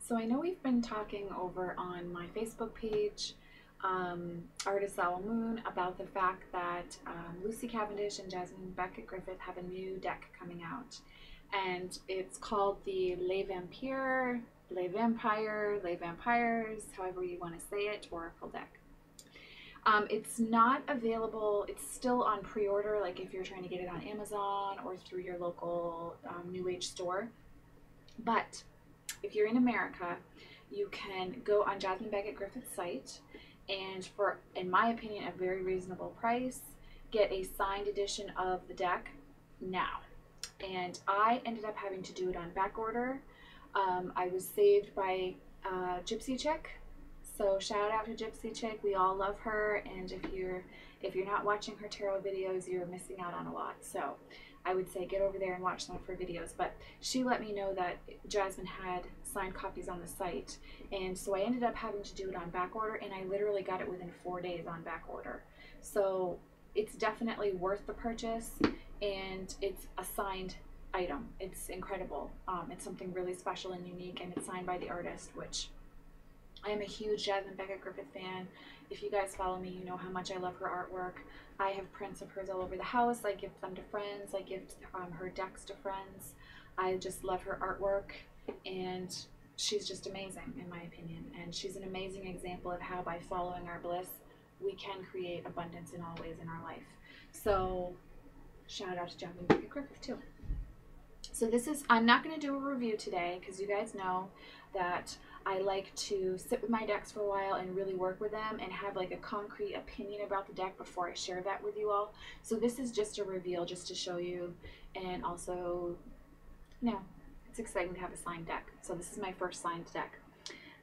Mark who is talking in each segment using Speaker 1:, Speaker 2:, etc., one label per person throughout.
Speaker 1: So I know we've been talking over on my Facebook page, Artist Owl Moon, about the fact that Lucy Cavendish and Jasmine Becket Grifftith have a new deck coming out. And it's called the Les Vampires, Les Vampires, Les Vampires, however you want to say it, Oracle deck. It's not available, it's still on pre-order, like if you're trying to get it on Amazon or through your local New Age store. But if you're in America, you can go on Jasmine Becket Grifftith's site and for, in my opinion, a very reasonable price, get a signed edition of the deck now. And I ended up having to do it on back order. I was saved by Gypsy Chick. So shout out to Gypsy Chick. We all love her, and if you're not watching her tarot videos, you're missing out on a lot. So I would say get over there and watch some of her videos. But she let me know that Jasmine had signed copies on the site, and so I ended up having to do it on back order, and I literally got it within 4 days on back order. So it's definitely worth the purchase, and it's a signed item. It's incredible. It's something really special and unique, and it's signed by the artist, which I am a huge Jasmine Becket Grifftith fan. If you guys follow me, you know how much I love her artwork. I have prints of hers all over the house. I give them to friends. I give her decks to friends. I just love her artwork, and she's just amazing in my opinion. And she's an amazing example of how by following our bliss, we can create abundance in all ways in our life. So shout out to Jasmine Becket Grifftith too. So this is, I'm not going to do a review today because you guys know that I like to sit with my decks for a while and really work with them and have like a concrete opinion about the deck before I share that with you all. So this is just a reveal just to show you, and also, you know, it's exciting to have a signed deck. So this is my first signed deck.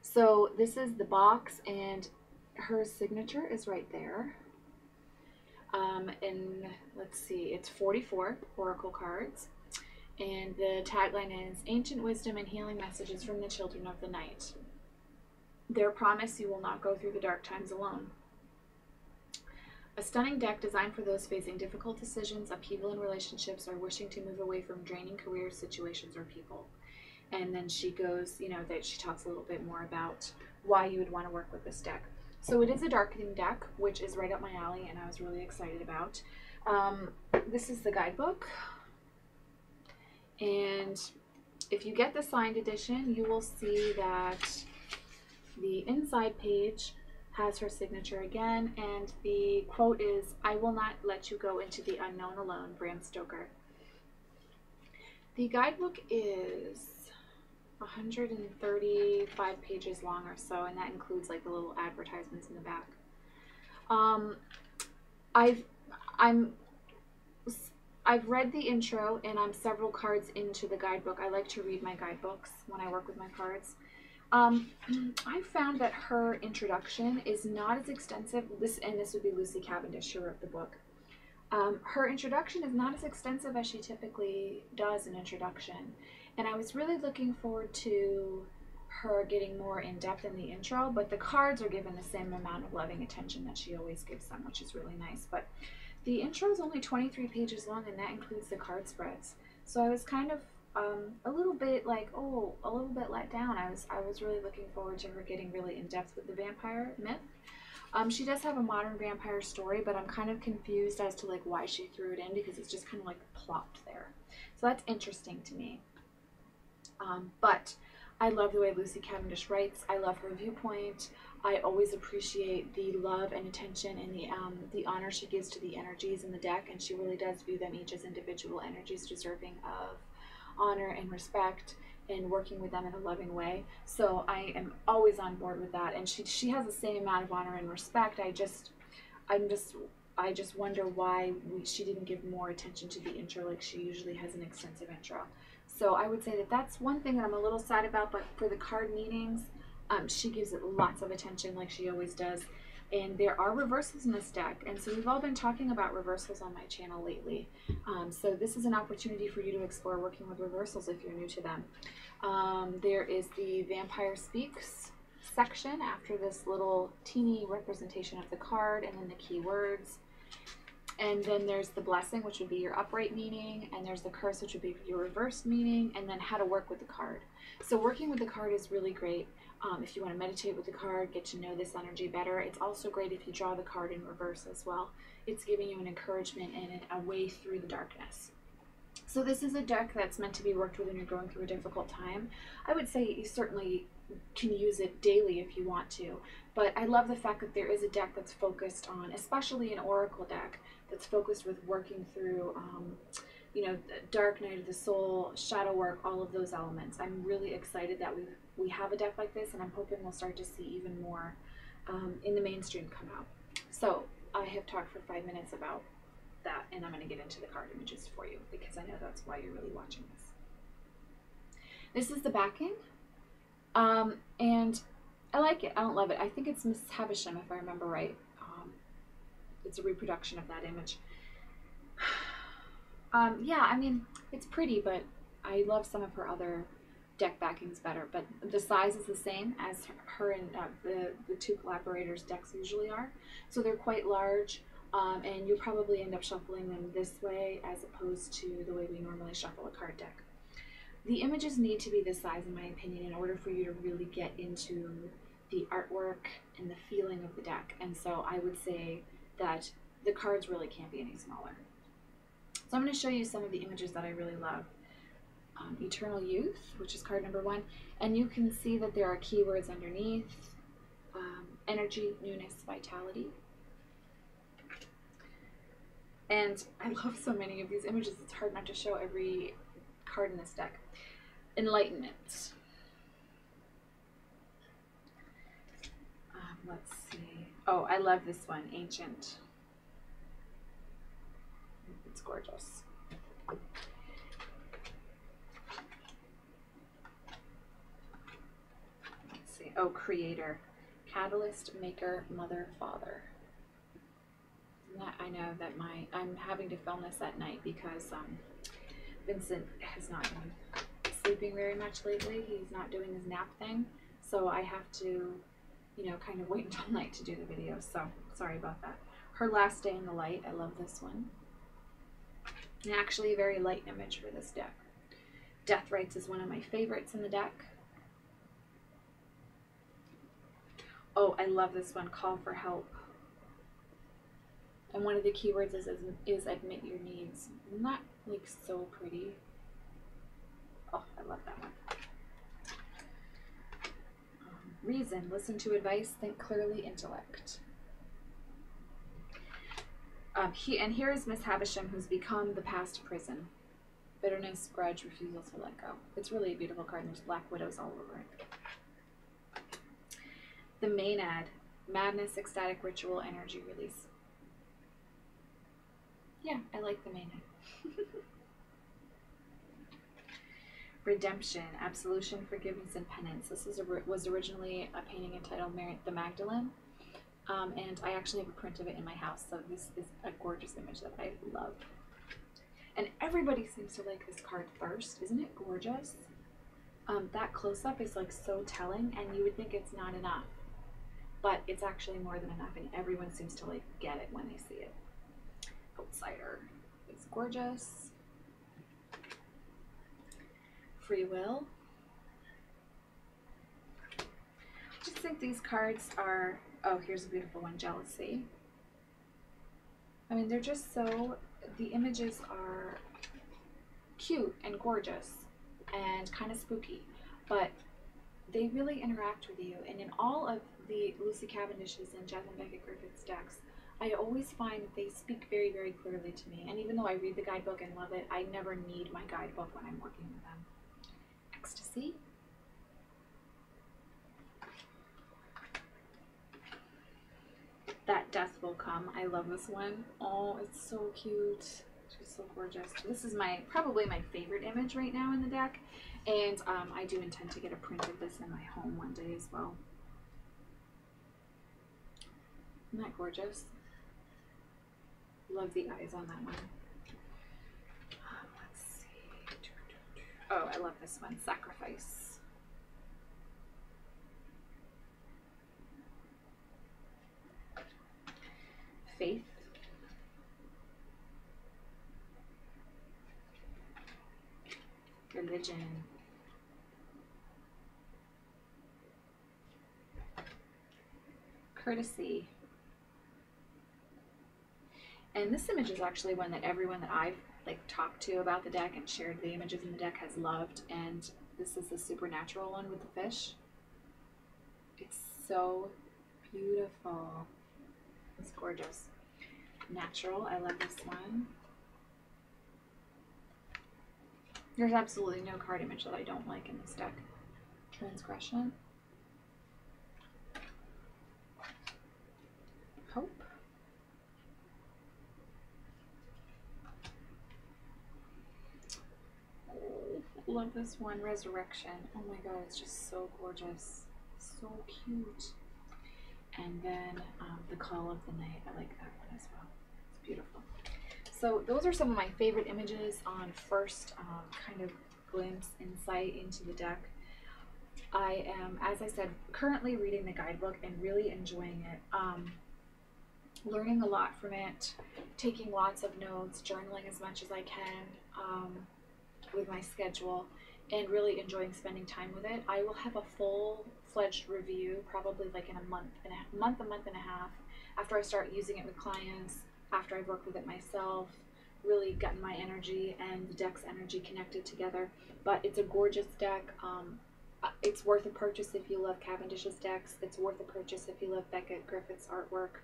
Speaker 1: So this is the box, and her signature is right there. And let's see, it's 44 oracle cards. And the tagline is Ancient Wisdom and Healing Messages from the Children of the Night. Their promise you will not go through the dark times alone. A stunning deck designed for those facing difficult decisions, upheaval in relationships, or wishing to move away from draining careers, situations, or people. And then she goes, you know, that she talks a little bit more about why you would want to work with this deck. So it is a darkening deck, which is right up my alley, and I was really excited about. This is the guidebook. And if you get the signed edition, you will see that the inside page has her signature again, and the quote is, "I will not let you go into the unknown alone, Bram Stoker." The guidebook is 135 pages long or so, and that includes like the little advertisements in the back. I've read the intro, and I'm several cards into the guidebook. I like to read my guidebooks when I work with my cards. I found that her introduction is not as extensive. This would be Lucy Cavendish who wrote the book. Her introduction is not as extensive as she typically does an introduction, and I was really looking forward to her getting more in depth in the intro, but the cards are given the same amount of loving attention that she always gives them, which is really nice. But the intro is only 23 pages long, and that includes the card spreads. So I was kind of a little bit like, oh, a little bit let down. I was really looking forward to her getting really in depth with the vampire myth. She does have a modern vampire story, but I'm kind of confused as to like why she threw it in, because it's just kind of like plopped there. So that's interesting to me. But I love the way Lucy Cavendish writes. I love her viewpoint. I always appreciate the love and attention and the honor she gives to the energies in the deck, and she really does view them each as individual energies deserving of honor and respect, and working with them in a loving way. So I am always on board with that, and she has the same amount of honor and respect. I just wonder why she didn't give more attention to the intro, like she usually has an extensive intro. So I would say that that's one thing that I'm a little sad about, but for the card meanings, she gives it lots of attention like she always does. And there are reversals in this deck, and so we've all been talking about reversals on my channel lately. So this is an opportunity for you to explore working with reversals if you're new to them. There is the Vampire Speaks section after this little teeny representation of the card, and then the keywords. And then there's the blessing, which would be your upright meaning, and there's the curse, which would be your reversed meaning, and then how to work with the card. So working with the card is really great. If you want to meditate with the card, get to know this energy better. It's also great if you draw the card in reverse as well. It's giving you an encouragement and a way through the darkness. So this is a deck that's meant to be worked with when you're going through a difficult time. I would say you certainly can use it daily if you want to, but I love the fact that there is a deck that's focused on, especially an oracle deck, that's focused with working through you know, dark night of the soul, shadow work, all of those elements. I'm really excited that we have a deck like this, and I'm hoping we'll start to see even more in the mainstream come out. So I have talked for 5 minutes about that, and I'm going to get into the card images for you because I know that's why you're really watching this. This is the backing, and I like it. I don't love it. I think it's Miss Havisham, if I remember right. It's a reproduction of that image. Yeah, I mean, it's pretty, but I love some of her other deck backings better. But the size is the same as her and the two collaborators' decks usually are. So they're quite large, and you'll probably end up shuffling them this way as opposed to the way we normally shuffle a card deck. The images need to be this size, in my opinion, in order for you to really get into the artwork and the feeling of the deck. And so I would say that the cards really can't be any smaller. So I'm going to show you some of the images that I really love. Eternal Youth, which is card number 1, and you can see that there are keywords underneath. Energy, newness, vitality. And I love so many of these images, it's hard not to show every card in this deck. Enlightenment. Let's see. Oh, I love this one, Ancient. It's gorgeous. Let's see. Oh, Creator. Catalyst, Maker, Mother, Father. I know that I'm having to film this at night because Vincent has not been sleeping very much lately. He's not doing his nap thing. So I have to, you know, kind of wait until night to do the video. So sorry about that. Her Last Day in the Light. I love this one. And actually a very light image for this deck. Death Rites is one of my favorites in the deck. Oh, I love this one, Call for Help. And one of the keywords is admit your needs. Isn't that like so pretty? Oh, I love that one. Reason, listen to advice, think clearly, intellect. And here is Miss Havisham, who's become the past prison. Bitterness, grudge, refusal to let go. It's really a beautiful card, and there's black widows all over it. The Maenad, madness, ecstatic ritual, energy release. Yeah, I like the Maenad. Redemption, absolution, forgiveness, and penance. This was originally a painting entitled The Magdalene. And I actually have a print of it in my house, so this is a gorgeous image that I love. And everybody seems to like this card first. Isn't it gorgeous? That close-up is like so telling, and you would think it's not enough. But it's actually more than enough, and everyone seems to like get it when they see it. Outsider is gorgeous. Free Will. I just think these cards are... Oh, here's a beautiful one, Jealousy. I mean, they're just so... The images are cute and gorgeous and kind of spooky, but they really interact with you. And in all of the Lucy Cavendish's and Jasmine Becket Grifftith's decks, I always find that they speak very, very clearly to me. And even though I read the guidebook and love it, I never need my guidebook when I'm working with them. Ecstasy. That Death Will Come. I love this one. Oh, it's so cute. She's so gorgeous. This is probably my favorite image right now in the deck. And I do intend to get a print of this in my home one day as well. Isn't that gorgeous? Love the eyes on that one. Let's see. Oh, I love this one. Sacrifice. Faith. Religion. Courtesy. And this image is actually one that everyone that I've like talked to about the deck and shared the images in the deck has loved. And this is the supernatural one with the fish. It's so beautiful. It's gorgeous. Natural. I love this one. There's absolutely no card image that I don't like in this deck. Transgression. Hope. Love this one. Resurrection. Oh my god, it's just so gorgeous. So cute. And then the Call of the Night. I like that one as well. It's beautiful. So those are some of my favorite images on first kind of glimpse, insight into the deck. I am, as I said, currently reading the guidebook and really enjoying it. Learning a lot from it, taking lots of notes, journaling as much as I can with my schedule, and really enjoying spending time with it. I will have a full-fledged review probably like in a month and a half after I start using it with clients, after I've worked with it myself, really gotten my energy and the deck's energy connected together. But it's a gorgeous deck. It's worth a purchase if you love Cavendish's decks. It's worth a purchase if you love Becket Griffith's artwork.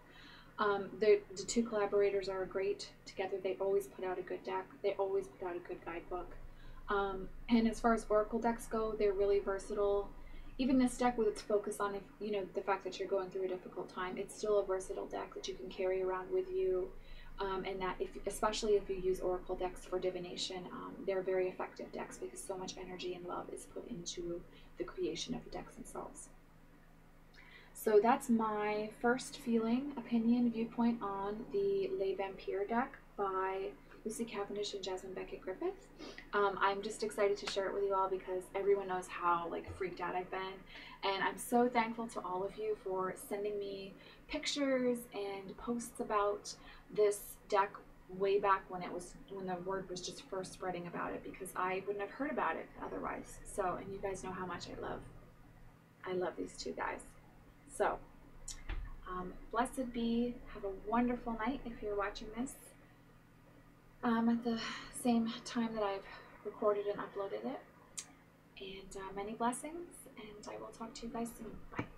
Speaker 1: The two collaborators are great together. They always put out a good deck. They always put out a good guidebook. And as far as Oracle decks go, they're really versatile. Even this deck with its focus on, the fact that you're going through a difficult time, it's still a versatile deck that you can carry around with you. And that, especially if you use Oracle decks for divination, they're very effective decks because so much energy and love is put into the creation of the decks themselves. So that's my first feeling, opinion, viewpoint on the Les Vampires deck by Lucy Cavendish and Jasmine Becket Griffith. I'm just excited to share it with you all because everyone knows how freaked out I've been, and I'm so thankful to all of you for sending me pictures and posts about this deck way back when the word was just first spreading about it, because I wouldn't have heard about it otherwise. So, and you guys know how much I love these two guys. So, blessed be. Have a wonderful night if you're watching this at the same time that I've recorded and uploaded it. And many blessings, and I will talk to you guys soon. Bye.